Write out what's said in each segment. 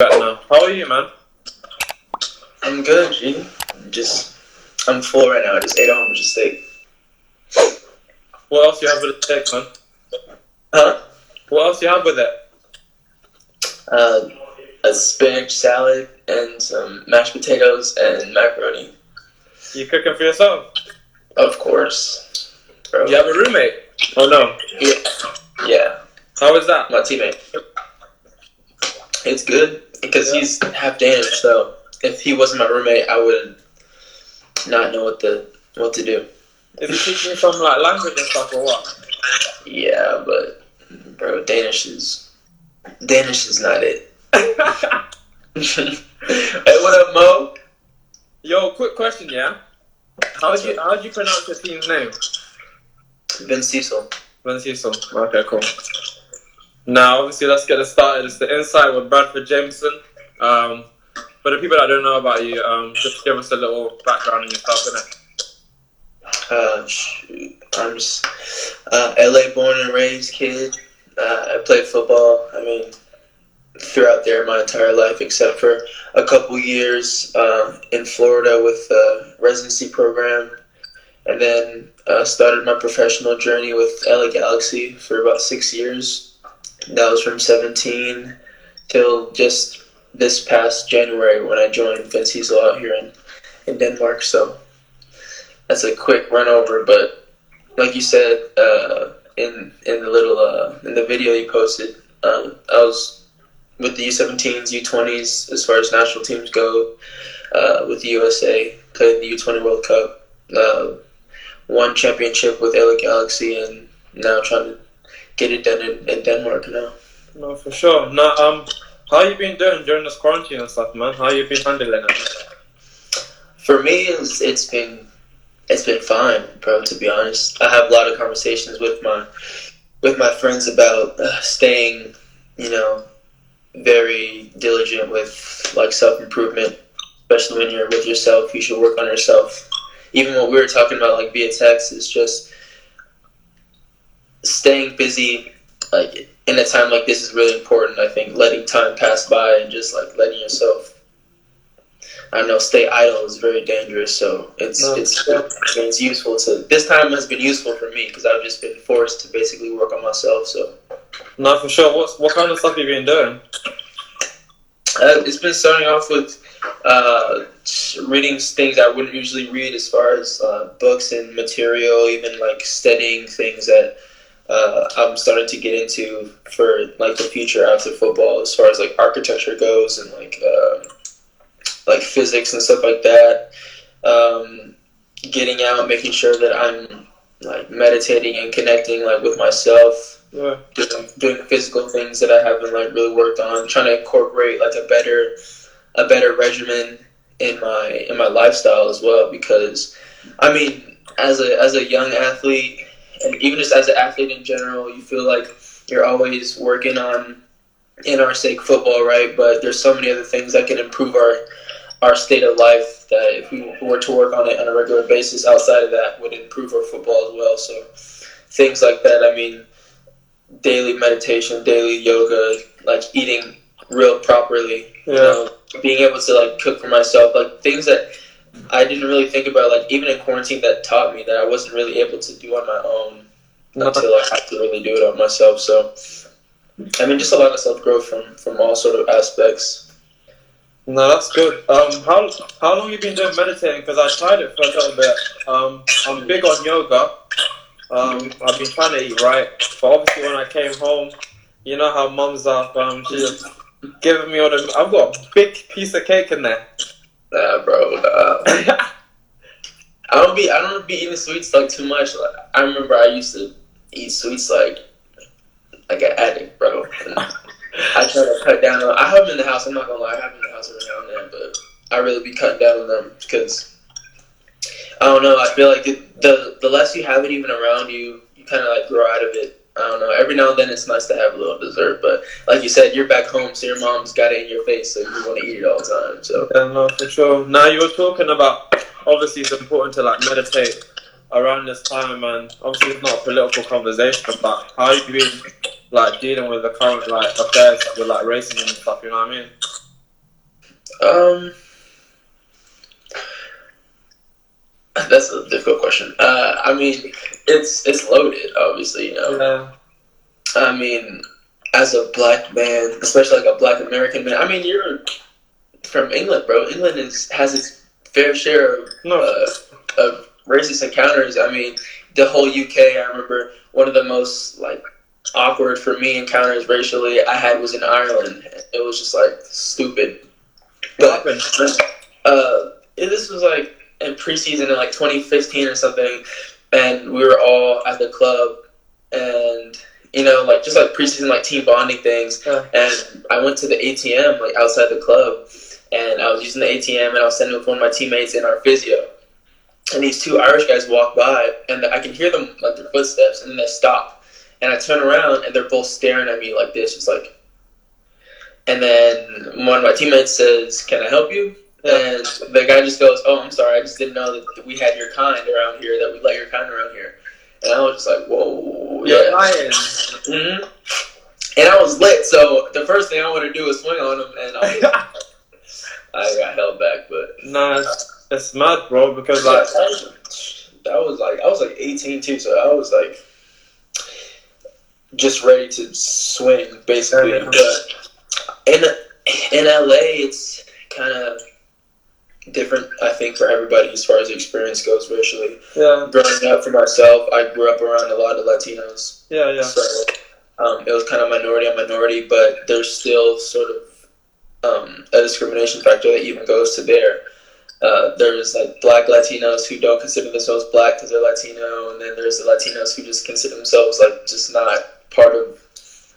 Right now. How are you, man? I'm good, G. I'm full right now. I just ate a whole bunch of steak. What else you have with the steak, man? Huh? What else you have with it? A spinach salad and some mashed potatoes and macaroni. You cooking for yourself? Of course, bro. Do you have a roommate? Oh no. Yeah. How is that? My teammate. It's good because he's half Danish, so if he wasn't my roommate, I would not know what to do. Is he teaching you some like language and stuff or what? Yeah, but bro, Danish is not it. Hey, what up, Mo? Yo, quick question, yeah? How'd you pronounce your team's name? Ben Cecil. Ben Cecil. Okay, cool. Now, obviously, let's get it started. It's the Insight with Bradford Jamieson. For the people that don't know about you, just give us a little background on yourself, Shoot. I'm just LA born and raised kid. I played football, throughout there my entire life except for a couple years in Florida with the residency program. And then started my professional journey with LA Galaxy for about 6 years. That was from 17 till just this past January when I joined Vince Cecil out here in Denmark. So that's a quick run over, but like you said in the video you posted, I was with the U17s, U20s as far as national teams go, with the USA, played in the U20 World Cup, won championship with LA Galaxy, and now trying to get it done in Denmark now. No, for sure. Now, how you been doing during this quarantine and stuff, man? How you been handling it? For me, it's been fine, bro. To be honest, I have a lot of conversations with my friends about staying, very diligent with like self-improvement, especially when you're with yourself. You should work on yourself. Even what we were talking about like via text is just staying busy, like in a time like this is really important. I think letting time pass by and just like letting yourself, I don't know, stay idle is very dangerous. So it's useful to, this time has been useful for me because I've just been forced to basically work on myself. So no, for sure. What kind of stuff have you been doing? It's been starting off with reading things I wouldn't usually read, as far as books and material, even like studying things that I'm starting to get into for like the future after football, as far as like architecture goes and like physics and stuff like that. Getting out, making sure that I'm like meditating and connecting like with myself. Yeah. Doing physical things that I haven't like really worked on, trying to incorporate like a better regimen in my lifestyle as well, because as a young athlete, and even just as an athlete in general, you feel like you're always working on, in our sake, football, right? But there's so many other things that can improve our state of life that if we were to work on it on a regular basis outside of that would improve our football as well. So things like that, daily meditation, daily yoga, like eating real properly, being able to like cook for myself, like things that I didn't really think about, like even in quarantine, that taught me that I wasn't really able to do on my own until I had to really do it on myself. So just a lot of self-growth from all sort of aspects. No, that's good. How long you been doing meditating? Because I tried it for a little bit. I'm big on yoga. I've been trying to eat right, but obviously when I came home, you know how mums are, she just giving me all the, I've got a big piece of cake in there. Nah, bro. I don't be eating sweets like too much. Like, I remember I used to eat sweets like an addict, bro. And I try to cut down on, I have them in the house, I'm not gonna lie, I have them in the house every now and then, but I really be cutting down on them because I don't know, I feel like the less you have it even around you, you kind of like grow out of it. I don't know, every now and then it's nice to have a little dessert, but like you said, you're back home, so your mom's got it in your face, so you want to eat it all the time. So yeah, no, for sure. Now you were talking about, obviously it's important to like meditate around this time, and obviously it's not a political conversation, but how you been like dealing with the current like affairs with like racism and stuff, you know what I mean? Um, that's a difficult question. I mean, it's loaded, obviously. Yeah. I mean, as a black man, especially like a black American man. I mean, you're from England, bro. England has its fair share of racist encounters. I mean, the whole UK. I remember one of the most like awkward for me encounters racially I had was in Ireland. It was just like stupid. But this was like in preseason in like 2015 or something, and we were all at the club, and like just like preseason like team bonding things. And I went to the ATM like outside the club, and I was using the ATM, and I was sitting with one of my teammates in our physio, and these two Irish guys walk by, and I can hear them like their footsteps, and then they stop, and I turn around, and they're both staring at me like this, just like. And then one of my teammates says, "Can I help you?" And the guy just goes, "Oh, I'm sorry. I just didn't know that we had your kind around here, that we let your kind around here." And I was just like, "Whoa, yeah." Mm-hmm. And I was lit, so the first thing I wanted to do was swing on him, and I got held back. But nah, it's mad, bro. Because like I was like 18 too, so I was like just ready to swing, basically. Yeah. But in LA, it's kind of different, I think, for everybody as far as the experience goes racially. Yeah. Growing up for myself, I grew up around a lot of Latinos. Yeah. So it was kind of minority, but there's still sort of a discrimination factor that even goes to there. There's like black Latinos who don't consider themselves black because they're Latino, and then there's the Latinos who just consider themselves like just not part of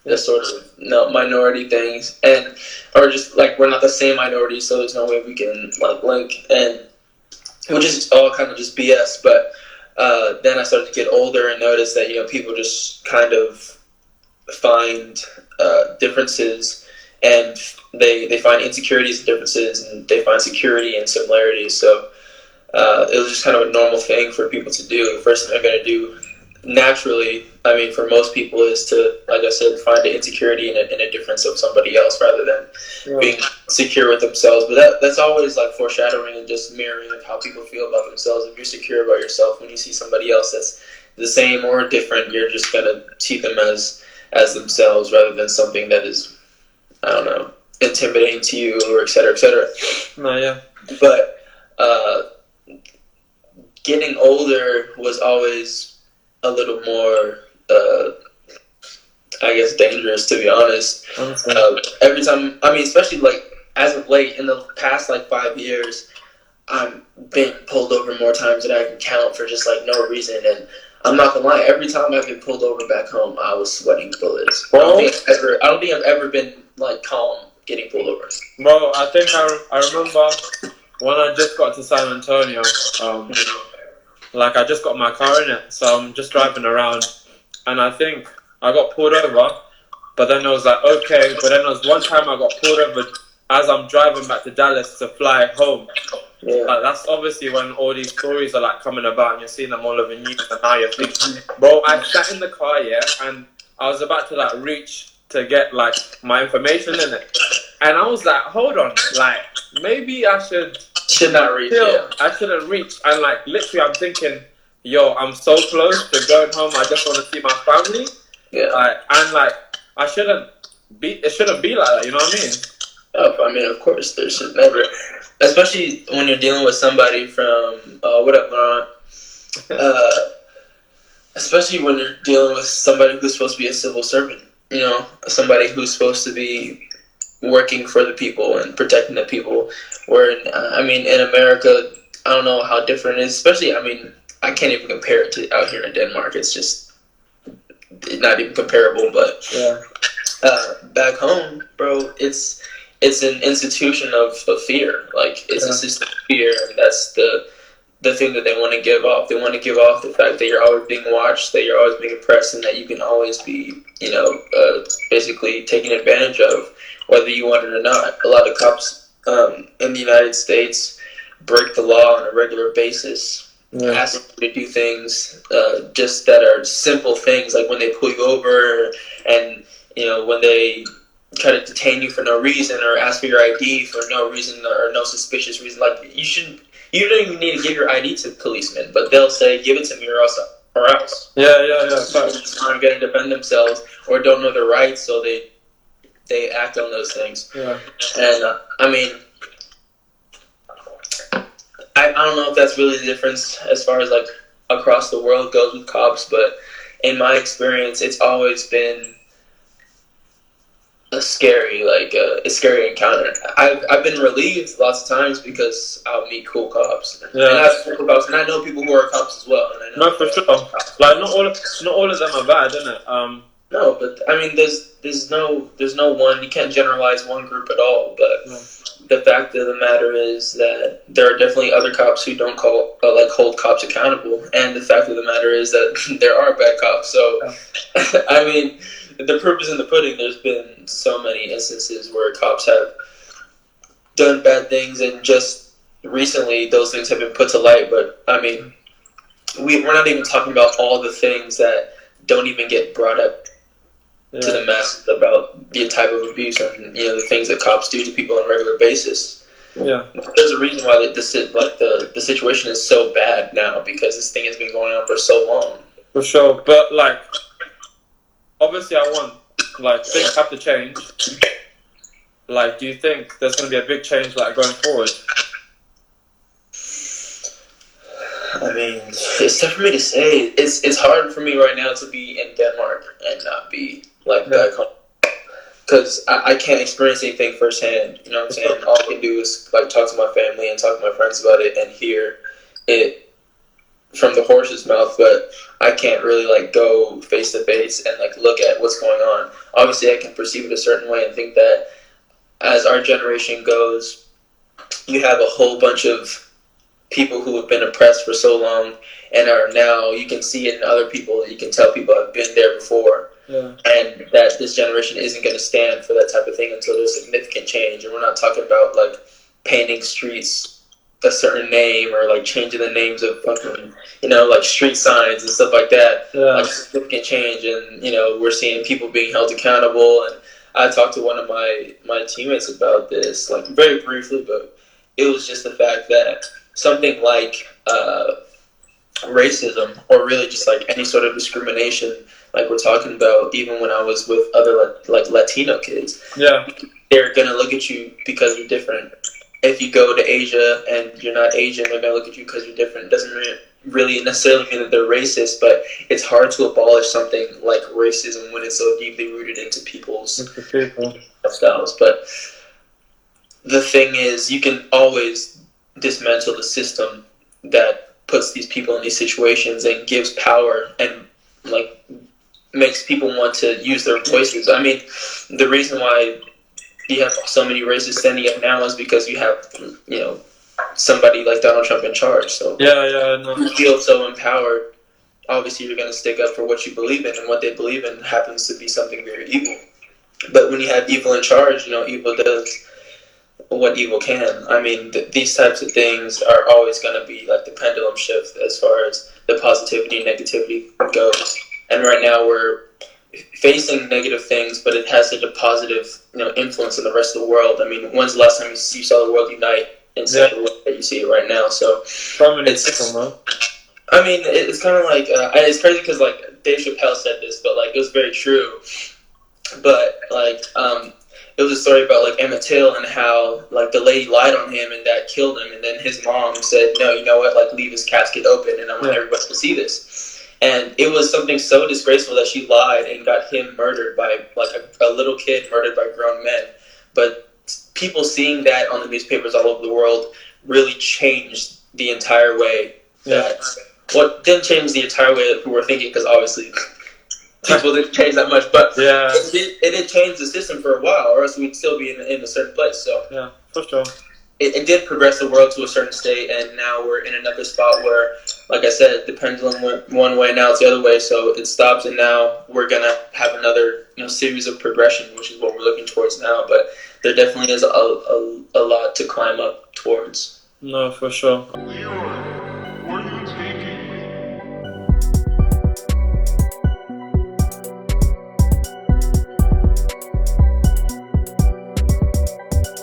the sort of minority things, and or just like we're not the same minority, so there's no way we can like link, and which is all kind of just BS. But then I started to get older and notice that people just kind of find differences, and they find insecurities and differences, and they find security and similarities. So it was just kind of a normal thing for people to do. The first thing they're going to do naturally, I mean, for most people, is to, like I said, find the insecurity in a difference of somebody else rather than being secure with themselves. But that's always like foreshadowing and just mirroring of how people feel about themselves. If you're secure about yourself, when you see somebody else that's the same or different, you're just going to see them as themselves rather than something that is, I don't know, intimidating to you, or et cetera, et cetera. No, yeah. But getting older was always a little more, I guess, dangerous, to be honest. Every time, I mean, especially like as of late, in the past like 5 years, I'm being pulled over more times than I can count for just like no reason. And I'm not gonna lie, every time I've been pulled over back home, I was sweating bullets. I don't think I've ever been like calm getting pulled over. Bro, I think I remember when I just got to San Antonio. Like I just got my car in it, so I'm just driving around, and I think I got pulled over. But then it was like okay. But then there was one time I got pulled over as I'm driving back to Dallas to fly home. Yeah. Like, that's obviously when all these stories are like coming about, and you're seeing them all over the news, and now you're thinking, bro, I sat in the car, and I was about to like reach to get like my information in it, and I was like, hold on, like maybe I should not reach. I shouldn't reach, and like literally, I'm thinking, yo, I'm so close to going home. I just want to see my family. Yeah. And like it shouldn't be like that. You know what I mean? I mean, of course, there should never, especially when you're dealing with somebody from what up, Laurent? Especially when you're dealing with somebody who's supposed to be a civil servant. Somebody who's supposed to be working for the people and protecting the people. Where, I mean, in America, I don't know how different it is. Especially, I mean, I can't even compare it to out here in Denmark. It's just not even comparable. But back home, bro, it's an institution of fear. Like, it's a system of fear, and that's the thing that they want to give off. They want to give off the fact that you're always being watched, that you're always being oppressed, and that you can always be, basically taken advantage of, whether you want it or not. A lot of cops in the United States break the law on a regular basis, ask you to do things just that are simple things, like when they pull you over, and when they try to detain you for no reason or ask for your ID for no reason or no suspicious reason. Like, you don't even need to give your ID to policemen, but they'll say, give it to me or else. Yeah. Folks aren't going to defend themselves or don't know their rights, so they act on those things. Yeah. And, I mean, I don't know if that's really the difference as far as, like, across the world goes with cops, but in my experience, it's always been a scary encounter. I've been relieved lots of times because I'll meet cool cops. Yeah. And I cool cops, and I know people who are cops as well. And I know No, for sure. Like not all of them are bad, isn't it? No, but I mean, there's no one. You can't generalize one group at all. But the fact of the matter is that there are definitely other cops who don't hold cops accountable, and the fact of the matter is that there are bad cops. So, I mean, the proof is in the pudding. There's been so many instances where cops have done bad things, and just recently those things have been put to light. But I mean, we're not even talking about all the things that don't even get brought up to the masses about the type of abuse and the things that cops do to people on a regular basis. Yeah, there's a reason why the situation is so bad now, because this thing has been going on for so long. For sure, but like obviously, I want things have to change. Like, do you think there's going to be a big change going forward? I mean, it's tough for me to say. It's hard for me right now to be in Denmark and not be back home, because I can't experience anything firsthand. You know what I'm saying? All I can do is talk to my family and talk to my friends about it and hear it from the horse's mouth, but I can't really go face to face and look at what's going on. Obviously, I can perceive it a certain way and think that as our generation goes, you have a whole bunch of people who have been oppressed for so long and are now, you can see it in other people, you can tell people have been there before. Yeah. And that this generation isn't going to stand for that type of thing until there's significant change. And we're not talking about painting streets a certain name or changing the names of fucking street signs and stuff like that. Yeah. Significant change, and we're seeing people being held accountable. And I talked to one of my teammates about this very briefly, but it was just the fact that something like racism, or really just any sort of discrimination, we're talking about, even when I was with other Latino kids, they're gonna look at you because you're different. If you go to Asia and you're not Asian, they're gonna look at you because you're different. It doesn't really necessarily mean that they're racist, but it's hard to abolish something like racism when it's so deeply rooted into people's lifestyles. But the thing is, you can always dismantle the system that puts these people in these situations and gives power and makes people want to use their voices. I mean, the reason why you have so many racists standing up now is because you have somebody like Donald Trump in charge. So you feel so empowered. Obviously, you're going to stick up for what you believe in, and what they believe in happens to be something very evil. But when you have evil in charge, evil does what evil can. I mean, these types of things are always going to be the pendulum shift as far as the positivity and negativity goes. And right now we're facing negative things, but it has such a positive, influence in the rest of the world. I mean, when's the last time you saw the world unite in such a way that you see it right now? So I mean, it's kind of it's crazy because Dave Chappelle said this, but it was very true. But it was a story about Emmett Till and how the lady lied on him and that killed him, and then his mom said, no, you know what, leave his casket open and I want everybody to see this. And it was something so disgraceful that she lied and got him murdered by a little kid murdered by grown men. But people seeing that on the newspapers all over the world really changed the entire way didn't change the entire way that people were thinking, because obviously people didn't change that much, but it did change the system for a while, or else we'd still be in a certain place. So for sure. It did progress the world to a certain state, and now we're in another spot where, like I said, the pendulum went one way, now it's the other way, so it stops, and now we're going to have another series of progression, which is what we're looking towards now. But there definitely is a lot to climb up towards. No, for sure.